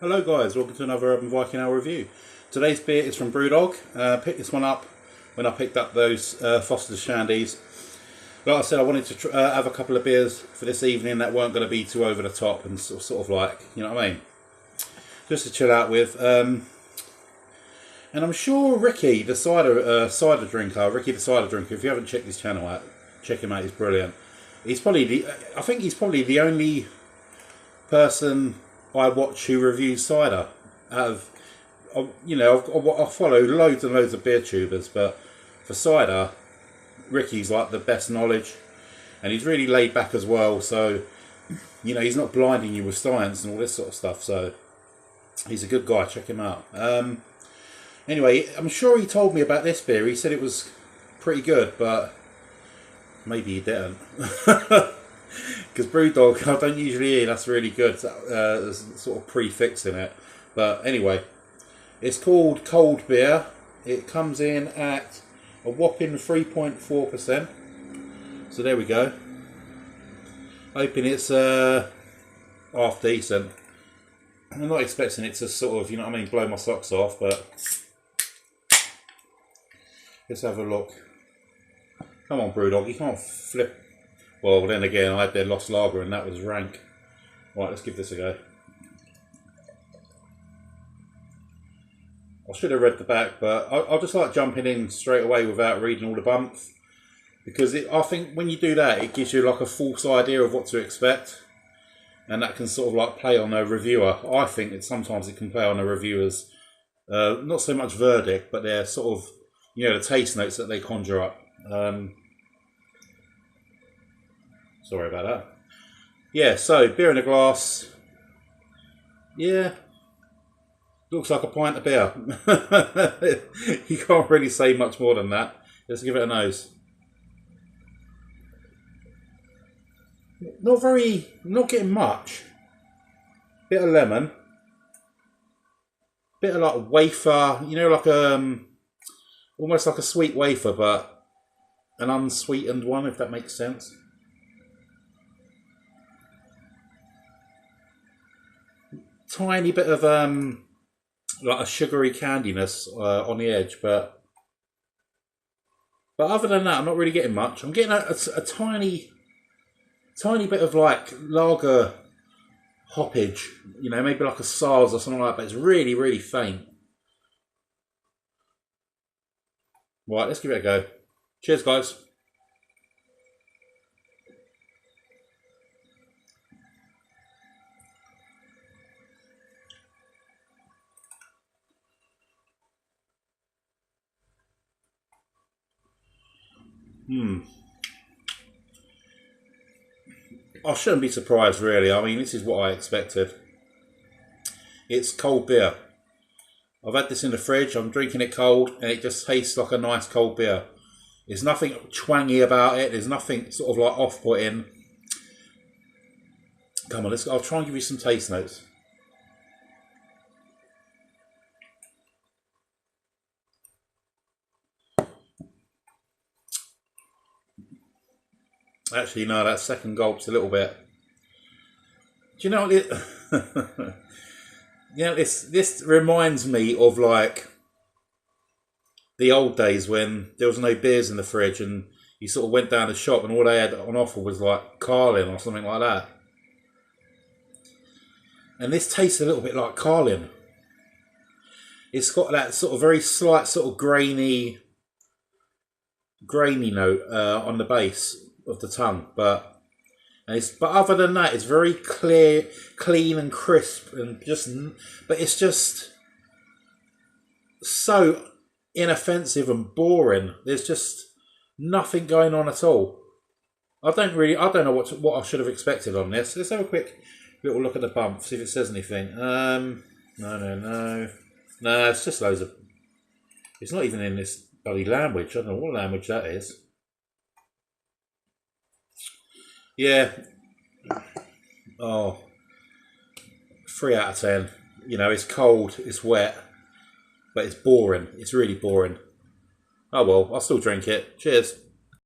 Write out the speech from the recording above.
Hello guys, welcome to another Urban Viking Hour review. Today's beer is from Brewdog. Picked this one up when I picked up those Foster's Shandies. Like I said, I wanted to have a couple of beers for this evening that weren't going to be too over the top and sort of like, you know what I mean? Just to chill out with. And I'm sure Ricky, the cider drinker, if you haven't checked his channel out, check him out, he's brilliant. He's probably I think he's probably the only person I watch who reviews cider. I follow loads and loads of beer tubers, but for cider, Ricky's like the best knowledge, and he's really laid back as well. So, you know, he's not blinding you with science and all this sort of stuff. So, he's a good guy. Check him out. Anyway, I'm sure he told me about this beer. He said it was pretty good, but maybe he didn't. Because Brewdog, I don't usually hear that's really good. There's sort of prefix in it. But anyway, it's called Cold Beer. It comes in at a whopping 3.4%. So there we go. Hoping it's half decent. I'm not expecting it to sort of, you know what I mean, blow my socks off, but let's have a look. Come on, Brewdog, you can't flip. Well, then again, I had their Lost Lager and that was rank. Right, let's give this a go. I should have read the back, but I just like jumping in straight away without reading all the bumps. Because I think when you do that, it gives you like a false idea of what to expect. And that can sort of like play on a reviewer. I think that sometimes it can play on a reviewer's, not so much verdict, but their sort of, you know, the taste notes that they conjure up. Sorry about that. Yeah, so beer in a glass. Yeah, looks like a pint of beer. You can't really say much more than that. Let's give it a nose. Not getting much. Bit of lemon. Bit of like wafer, you know, like almost like a sweet wafer, but an unsweetened one, if that makes sense. Tiny bit of like a sugary candiness on the edge, but other than that, I'm not really getting much. I'm getting a tiny bit of like lager hoppage, you know, maybe like a SARS or something like that. But it's really, really faint. Right, let's give it a go. Cheers, guys. I shouldn't be surprised, really. I mean, this is what I expected. It's cold beer. I've had this in the fridge. I'm drinking it cold, and it just tastes like a nice cold beer. There's nothing twangy about it. There's nothing sort of like off-putting. Come on, I'll try and give you some taste notes. Actually, no, that second gulp's a little bit. Do you know what it? You know, this reminds me of like the old days when there was no beers in the fridge, and you sort of went down the shop and all they had on offer was like Carlin or something like that. And this tastes a little bit like Carlin. It's got that sort of very slight sort of grainy note on the base of the tongue, but other than that, it's very clear, clean and crisp, and but it's just so inoffensive and boring. There's just nothing going on at all. I don't know what I should have expected on this. Let's have a quick little look at the bump, see if it says anything. No, it's just loads of. It's not even in this bloody language. I don't know what language that is. Yeah. Oh. 3 out of 10. You know, it's cold, it's wet, but it's boring. It's really boring. Oh well, I'll still drink it. Cheers.